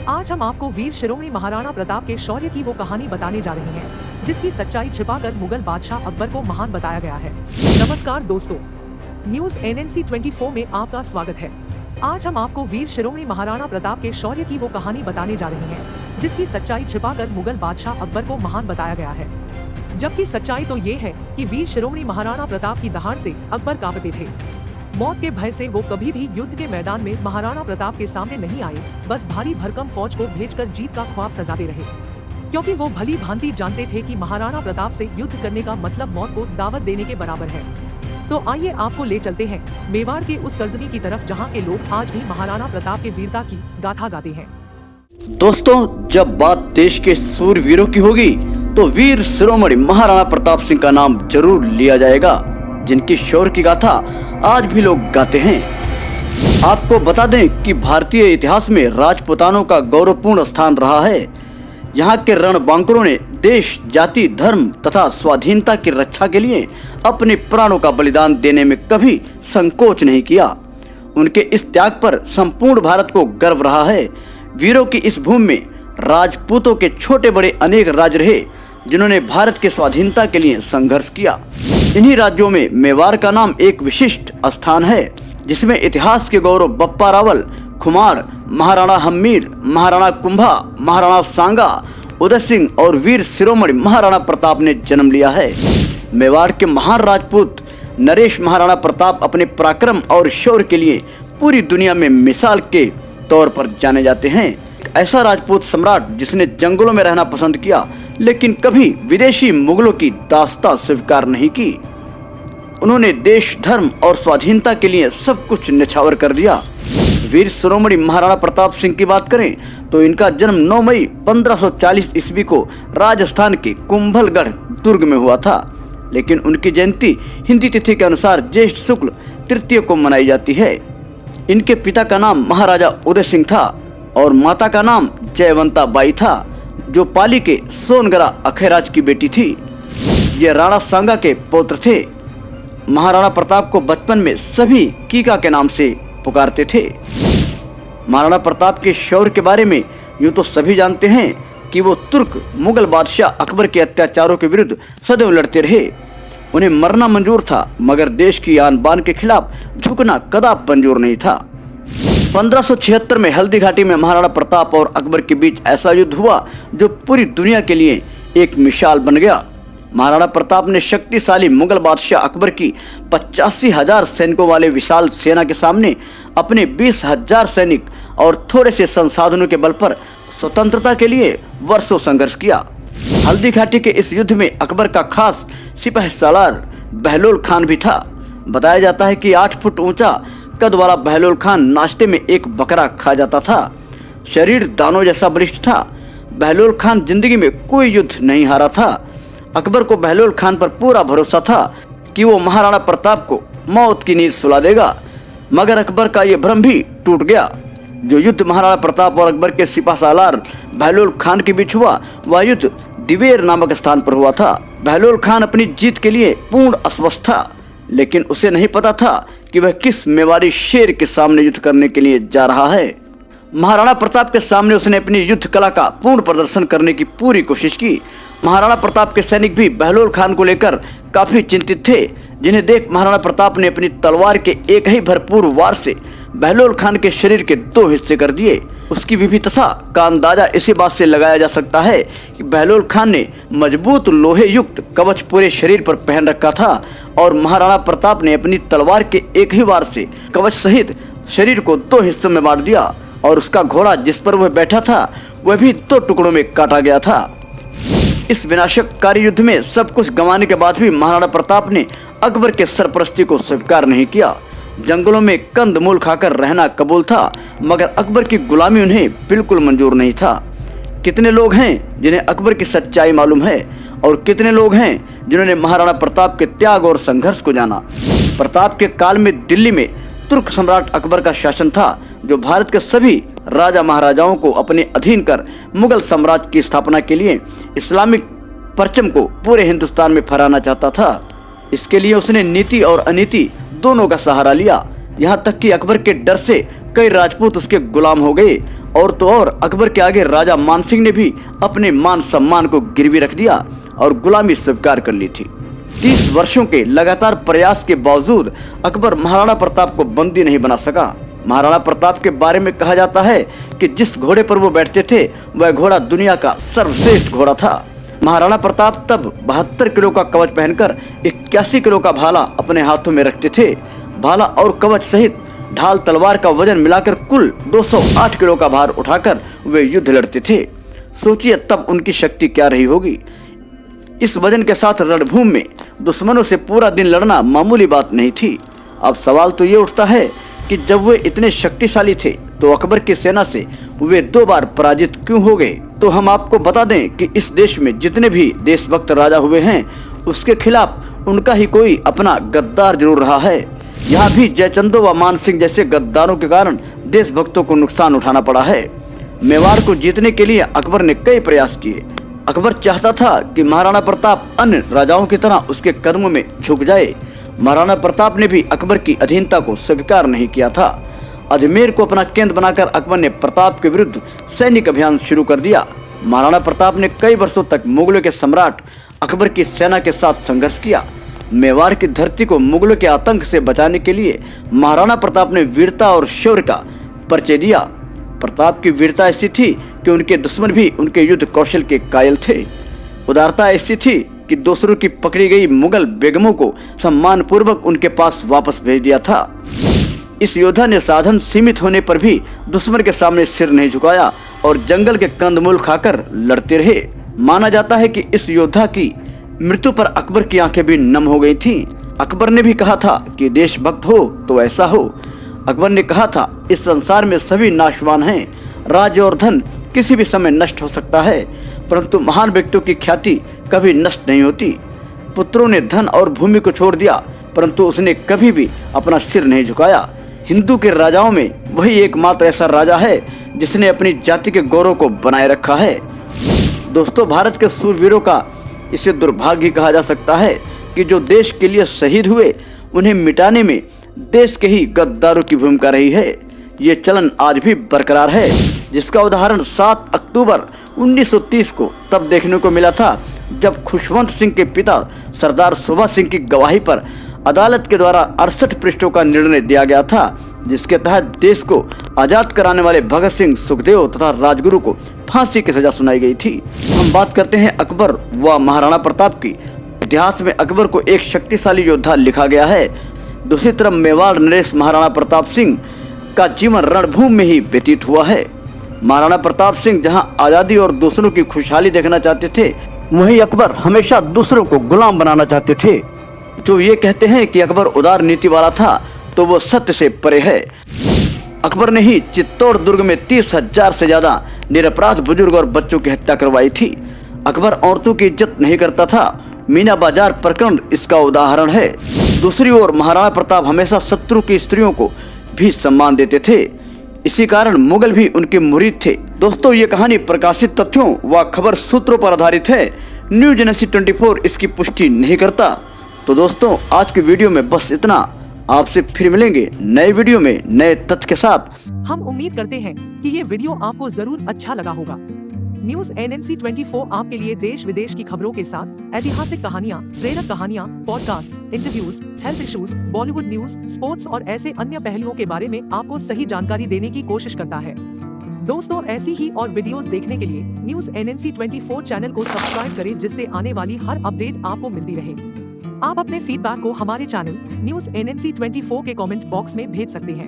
आज हम आपको वीर शिरोमणि महाराणा प्रताप के शौर्य की वो कहानी बताने जा रहे हैं जिसकी सच्चाई छिपाकर मुगल बादशाह अकबर को महान बताया गया है। नमस्कार दोस्तों, न्यूज NNC 24 में आपका स्वागत है। आज हम आपको वीर शिरोमणि महाराणा प्रताप के शौर्य की वो कहानी बताने जा रहे हैं जिसकी सच्चाई छिपाकर मुगल बादशाह अकबर को महान बताया गया है। जबकि सच्चाई तो ये है कि वीर शिरोमणि महाराणा प्रताप की दहाड़ से अकबर कांपते थे। मौत के भय से वो कभी भी युद्ध के मैदान में महाराणा प्रताप के सामने नहीं आए, बस भारी भरकम फौज को भेजकर जीत का ख्वाब सजाते रहे, क्योंकि वो भली भांति जानते थे कि महाराणा प्रताप से युद्ध करने का मतलब मौत को दावत देने के बराबर है। तो आइए आपको ले चलते हैं मेवाड़ के उस सरजमी की तरफ जहाँ के लोग आज भी महाराणा प्रताप के वीरता की गाथा गाते हैं। दोस्तों, जब बात देश के सूरवीरों की होगी तो वीर शिरोमणि महाराणा प्रताप सिंह का नाम जरूर लिया जाएगा, जिनकी शौर्य की गाथा आज भी लोग गाते हैं। आपको बता दें कि भारतीय इतिहास में राजपूतानों का गौरवपूर्ण स्थान रहा है। यहाँ के रणबांकुरों ने देश, जाति, धर्म तथा स्वाधीनता की रक्षा के लिए अपने प्राणों का बलिदान देने में कभी संकोच नहीं किया। उनके इस त्याग पर संपूर्ण भारत को गर्व रहा है। वीरों की इस भूमि में राजपूतों के छोटे बड़े अनेक राज्य रहे जिन्होंने भारत के स्वाधीनता के लिए संघर्ष किया। इन्हीं राज्यों में मेवाड़ का नाम एक विशिष्ट स्थान है, जिसमें इतिहास के गौरव बप्पा रावल, खुमार, महाराणा हम्मीर, महाराणा कुंभा, महाराणा सांगा, उदय सिंह और वीर शिरोमणि महाराणा प्रताप ने जन्म लिया है। मेवाड़ के महान राजपूत नरेश महाराणा प्रताप अपने पराक्रम और शौर्य के लिए पूरी दुनिया में मिसाल के तौर पर जाने जाते हैं। ऐसा राजपूत सम्राट जिसने जंगलों में रहना पसंद किया, लेकिन कभी विदेशी मुगलों की दास्तां स्वीकार नहीं की। उन्होंने देश, धर्म और स्वाधीनता के लिए सब कुछ न्यौछावर कर दिया। वीर शिरोमणि महाराणा प्रताप सिंह की बात करें तो इनका जन्म 9 मई 1540 ईस्वी को राजस्थान के कुंभलगढ़ दुर्ग में हुआ था, लेकिन उनकी जयंती हिंदी तिथि के अनुसार ज्येष्ठ शुक्ल तृतीय को मनाई जाती है। इनके पिता का नाम महाराजा उदय सिंह था और माता का नाम जयवंता बाई था, जो पाली के सोनगरा अखेराज की बेटी थी। ये राणा सांगा के पौत्र थे। महाराणा प्रताप को बचपन में सभी कीका के नाम से पुकारते थे। महाराणा प्रताप के शौर्य के बारे में यूं तो सभी जानते हैं कि वो तुर्क मुगल बादशाह अकबर के अत्याचारों के विरुद्ध सदैव लड़ते रहे। उन्हें मरना मंजूर था, मगर देश की आन बान के खिलाफ झुकना कदापि मंजूर नहीं था। 1576 में हल्दी घाटी में महाराणा प्रताप और अकबर के बीच ऐसा युद्ध हुआ जो पूरी दुनिया के लिए एक मिसाल बन गया। महाराणा प्रताप ने शक्तिशाली मुगल बादशाह अकबर की 85,000 सैनिकों वाले विशाल सेना के सामने अपने 20,000 सैनिक और थोड़े से संसाधनों के बल पर स्वतंत्रता के लिए वर्षों संघर्ष किया। हल्दी घाटी के इस युद्ध में अकबर का खास सिपाही सालार बहलोल खान भी था। बताया जाता है कि 8 फुट ऊंचा कद वाला बहलोल खान नाश्ते में एक बकरा खा जाता था। शरीर दानों जैसा बलिष्ठ था। बहलोल खान जिंदगी में कोई युद्ध नहीं हारा था। अकबर को बहलोल खान पर पूरा भरोसा था कि वो महाराणा प्रताप को मौत की नींद सुला देगा, मगर अकबर का ये भ्रम भी टूट गया। जो युद्ध महाराणा प्रताप और अकबर के सिपा सालार बहलोल खान के बीच हुआ, वह युद्ध दिवेर नामक स्थान पर हुआ था। बहलोल खान अपनी जीत के लिए पूर्ण अस्वस्थ था, लेकिन उसे नहीं पता था कि वह किस मेवाड़ी शेर के सामने युद्ध करने के लिए जा रहा है। महाराणा प्रताप के सामने उसने अपनी युद्ध कला का पूर्ण प्रदर्शन करने की पूरी कोशिश की। महाराणा प्रताप के सैनिक भी बहलोल खान को लेकर काफी चिंतित थे, जिन्हें देख महाराणा प्रताप ने अपनी तलवार के एक ही भरपूर वार से बहलोल खान के शरीर के 2 हिस्से कर दिए। उसकी विभत्सता का अंदाजा इसी बात से लगाया जा सकता है कि बहलोल खान ने मजबूत लोहे युक्त कवच पूरे शरीर पर पहन रखा था और महाराणा प्रताप ने अपनी तलवार के एक ही वार से कवच सहित शरीर को 2 हिस्सों में बांट दिया और उसका घोड़ा जिस पर वह बैठा था वह भी 2 टुकड़ों में काटा गया था। इस विनाशकारी युद्ध में सब कुछ गंवाने के बाद भी महाराणा प्रताप ने अकबर के सरपरस्ती को स्वीकार नहीं किया। जंगलों में कंदमूल खाकर रहना कबूल था, मगर अकबर की गुलामी उन्हें बिल्कुल मंजूर नहीं था। कितने लोग हैं जिन्हें अकबर की सच्चाई मालूम है और कितने लोग हैं जिन्होंने महाराणा प्रताप के त्याग और संघर्ष को जाना। प्रताप के काल में दिल्ली में तुर्क सम्राट अकबर का शासन था, जो भारत के सभी राजा महाराजाओं को अपने अधीन कर मुगल साम्राज्य की स्थापना के लिए इस्लामिक परचम को पूरे हिंदुस्तान में फहराना चाहता था। इसके लिए उसने नीति और अनीति दोनों का सहारा लिया। यहाँ तक कि अकबर के डर से कई राजपूत उसके गुलाम हो गए और तो और अकबर के आगे राजा मानसिंह ने भी अपने मान सम्मान को गिरवी रख दिया और गुलामी स्वीकार कर ली थी। 30 वर्षों के लगातार प्रयास के बावजूद अकबर महाराणा प्रताप को बंदी नहीं बना सका। महाराणा प्रताप के बारे में कहा जाता है कि जिस घोड़े पर वो बैठते थे वह घोड़ा दुनिया का सर्वश्रेष्ठ घोड़ा था। महाराणा प्रताप तब 72 किलो का कवच पहनकर 81 किलो का भाला अपने हाथों में रखते थे। भाला और कवच सहित ढाल तलवार का वजन मिलाकर कुल 208 किलो का भार उठाकर वे युद्ध लड़ते थे। सोचिए तब उनकी शक्ति क्या रही होगी। इस वजन के साथ रणभूमि में दुश्मनों से पूरा दिन लड़ना मामूली बात नहीं थी। अब सवाल तो ये उठता है कि जब वे इतने शक्तिशाली थे तो अकबर की सेना से वे 2 बार पराजित क्यों हो गए। तो हम आपको बता दें कि इस देश में जितने भी देशभक्त राजा हुए हैं उसके खिलाफ उनका ही कोई अपना गद्दार जरूर रहा है। यहाँ भी जयचंदो व मानसिंह जैसे गद्दारों के कारण देशभक्तों को नुकसान उठाना पड़ा है। मेवाड़ को जीतने के लिए अकबर ने कई प्रयास किए। अकबर चाहता था कि महाराणा प्रताप अन्य राजाओं की तरह उसके कदमों में झुक जाए। महाराणा प्रताप ने भी अकबर की अधीनता को स्वीकार नहीं किया था। अजमेर को अपना केंद्र बनाकर अकबर ने प्रताप के विरुद्ध सैनिक अभियान शुरू कर दिया। महाराणा प्रताप ने कई वर्षों तक मुगलों के सम्राट अकबर की सेना के साथ संघर्ष किया। मेवाड़ की धरती को मुगलों के आतंक से बचाने के लिए महाराणा प्रताप ने वीरता और शौर्य का परिचय दिया। प्रताप की वीरता ऐसी थी कि उनके दुश्मन भी उनके युद्ध कौशल के कायल थे। उदारता ऐसी थी कि दूसरों की पकड़ी गई मुगल बेगमों को सम्मान पूर्वक उनके पास वापस भेज दिया था। इस योद्धा ने साधन सीमित होने पर भी दुश्मन के सामने सिर नहीं झुकाया और जंगल के कंदमूल खाकर लड़ते रहे। माना जाता है कि इस योद्धा की मृत्यु पर अकबर की आंखें भी नम हो गई थीं। अकबर ने भी कहा था कि देशभक्त हो तो ऐसा हो। अकबर ने कहा था इस संसार में सभी नाशवान हैं, राज्य और धन किसी भी समय नष्ट हो सकता है, परंतु महान व्यक्तियों की ख्याति कभी नष्ट नहीं होती। पुत्रों ने धन और भूमि को छोड़ दिया परंतु उसने कभी भी अपना सिर नहीं झुकाया। हिंदू के राजाओं में वही एकमात्र ऐसा राजा है जिसने अपनी जाति के गौरव को बनाए रखा है। दोस्तों, भारत के सूरवीरों का इसे दुर्भाग्य कहा जा सकता है कि जो देश के लिए शहीद हुए उन्हें मिटाने में देश के ही गद्दारों की भूमिका रही है। ये चलन आज भी बरकरार है, जिसका उदाहरण 7 अक्टूबर 1930 को तब देखने को मिला था जब खुशवंत सिंह के पिता सरदार सुभा सिंह की गवाही पर अदालत के द्वारा 68 पृष्ठों का निर्णय दिया गया था, जिसके तहत देश को आजाद कराने वाले भगत सिंह, सुखदेव तथा राजगुरु को फांसी की सजा सुनाई गई थी। हम बात करते हैं अकबर व महाराणा प्रताप की। इतिहास में अकबर को एक शक्तिशाली योद्धा लिखा गया है। दूसरी तरफ मेवाड़ नरेश महाराणा प्रताप सिंह का जीवन रणभूमि में ही व्यतीत हुआ है। महाराणा प्रताप सिंह जहां आजादी और दूसरों की खुशहाली देखना चाहते थे, वहीं अकबर हमेशा दूसरों को गुलाम बनाना चाहते थे। जो ये कहते हैं कि अकबर उदार नीति वाला था तो वो सत्य से परे है। अकबर ने ही चित्तौड़ दुर्ग में 30,000 से ज्यादा निरपराध बुजुर्ग और बच्चों की हत्या करवाई थी। अकबर औरतों की इज्जत नहीं करता था। मीना बाजार प्रकरण इसका उदाहरण है। दूसरी ओर महाराणा प्रताप हमेशा शत्रु की स्त्रियों को भी सम्मान देते थे। इसी कारण मुगल भी उनके मुरीद थे। दोस्तों, ये कहानी प्रकाशित तथ्यों व खबर सूत्रों पर आधारित है। न्यूज़ एनएनसी 24 इसकी पुष्टि नहीं करता। तो दोस्तों, आज की वीडियो में बस इतना। आपसे फिर मिलेंगे नए वीडियो में नए तथ्य के साथ। हम उम्मीद करते हैं कि ये वीडियो आपको जरूर अच्छा लगा होगा। न्यूज़ एनएनसी 24 आपके लिए देश विदेश की खबरों के साथ ऐतिहासिक कहानियाँ, प्रेरक कहानियाँ, podcast, interviews, health issues, Bollywood news, sports और ऐसे अन्य पहलुओं के बारे में आपको सही जानकारी देने की कोशिश करता है। दोस्तों, ऐसी ही और वीडियोस देखने के लिए न्यूज़ एनएनसी 24 चैनल को सब्सक्राइब करें, जिससे आने वाली हर अपडेट आपको मिलती रहे। आप अपने फीडबैक को हमारे चैनल न्यूज़ एनएनसी 24 के कमेंट बॉक्स में भेज सकते हैं।